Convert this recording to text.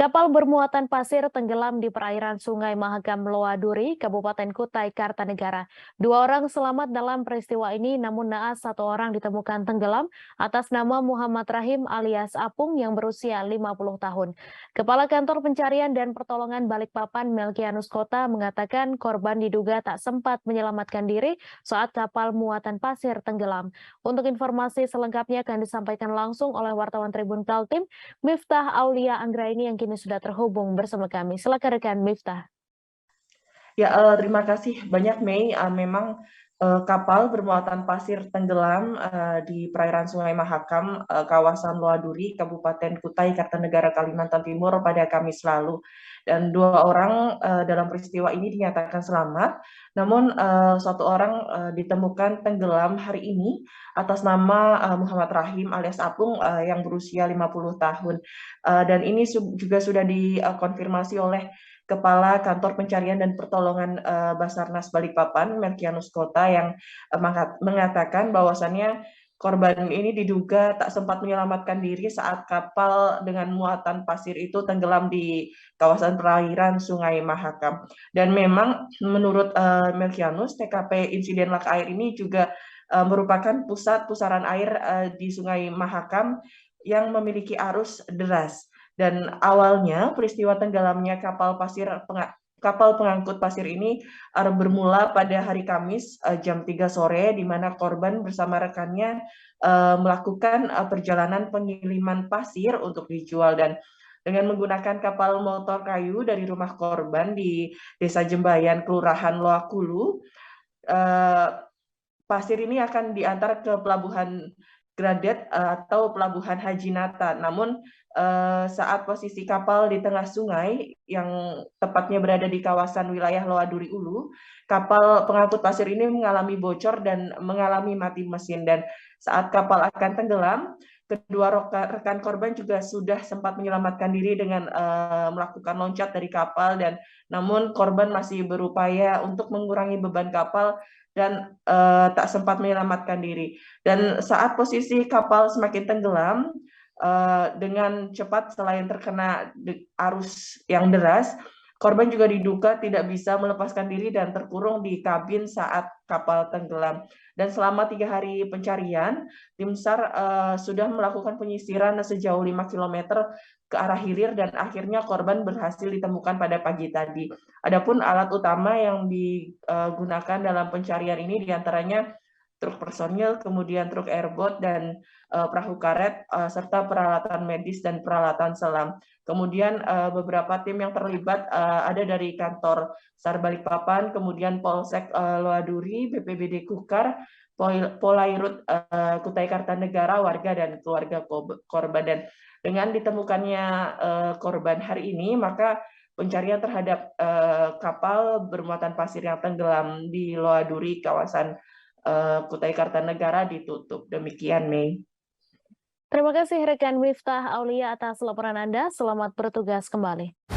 Kapal bermuatan pasir tenggelam di perairan Sungai Mahakam Loaduri, Kabupaten Kutai Kartanegara. Dua orang selamat dalam peristiwa ini, namun naas satu orang ditemukan tenggelam atas nama Muhammad Rahim alias Apung yang berusia 50 tahun. Kepala Kantor Pencarian dan Pertolongan Balikpapan Melkianus Kota mengatakan korban diduga tak sempat menyelamatkan diri saat kapal muatan pasir tenggelam. Untuk informasi selengkapnya akan disampaikan langsung oleh wartawan Tribun Kaltim, Miftah Aulia Anggraini yang kini sudah terhubung bersama kami. Silakan rekan Miftah. Ya, terima kasih banyak Mei. Memang kapal bermuatan pasir tenggelam di perairan Sungai Mahakam, kawasan Loaduri, Kabupaten Kutai Kartanegara, Kalimantan Timur pada Kamis lalu. Dan dua orang dalam peristiwa ini dinyatakan selamat, namun satu orang ditemukan tenggelam hari ini atas nama Muhammad Rahim alias Apung yang berusia 50 tahun. Dan ini juga sudah dikonfirmasi oleh Kepala Kantor Pencarian dan Pertolongan Basarnas Balikpapan, Melkianus Kota, yang mengatakan bahwasannya korban ini diduga tak sempat menyelamatkan diri saat kapal dengan muatan pasir itu tenggelam di kawasan perairan Sungai Mahakam. Dan memang menurut Melkianus, TKP insiden laka air ini juga merupakan pusat pusaran air di Sungai Mahakam yang memiliki arus deras. Dan awalnya peristiwa tenggelamnya kapal pengangkut pasir ini bermula pada hari Kamis jam 3 sore, di mana korban bersama rekannya melakukan perjalanan pengiriman pasir untuk dijual. Dan dengan menggunakan kapal motor kayu dari rumah korban di Desa Jembayan, Kelurahan Loakulu, pasir ini akan diantar ke pelabuhan Gradet atau pelabuhan Haji Nata. Namun saat posisi kapal di tengah sungai yang tepatnya berada di kawasan wilayah Loaduri Ulu, kapal pengangkut pasir ini mengalami bocor dan mengalami mati mesin. Dan saat kapal akan tenggelam, kedua rekan korban juga sudah sempat menyelamatkan diri dengan melakukan loncat dari kapal, dan namun korban masih berupaya untuk mengurangi beban kapal dan tak sempat menyelamatkan diri. Dan saat posisi kapal semakin tenggelam dengan cepat selain terkena arus yang deras, korban juga diduga tidak bisa melepaskan diri dan terkurung di kabin saat kapal tenggelam. Dan selama 3 hari pencarian, tim SAR sudah melakukan penyisiran sejauh 5 km ke arah hilir, dan akhirnya korban berhasil ditemukan pada pagi tadi. Adapun alat utama yang digunakan dalam pencarian ini diantaranya truk personil, kemudian truk airboat dan perahu karet, serta peralatan medis dan peralatan selam. Kemudian beberapa tim yang terlibat ada dari kantor SAR Balikpapan, kemudian Polsek Loaduri, BPBD Kukar, Polairut Kutai Kartanegara, warga dan keluarga korban. Dan dengan ditemukannya korban hari ini, maka pencarian terhadap kapal bermuatan pasir yang tenggelam di Loaduri, kawasan Kutai Kartanegara ditutup. Demikian, Mei. Terima kasih rekan Miftah Aulia atas laporan Anda. Selamat bertugas kembali.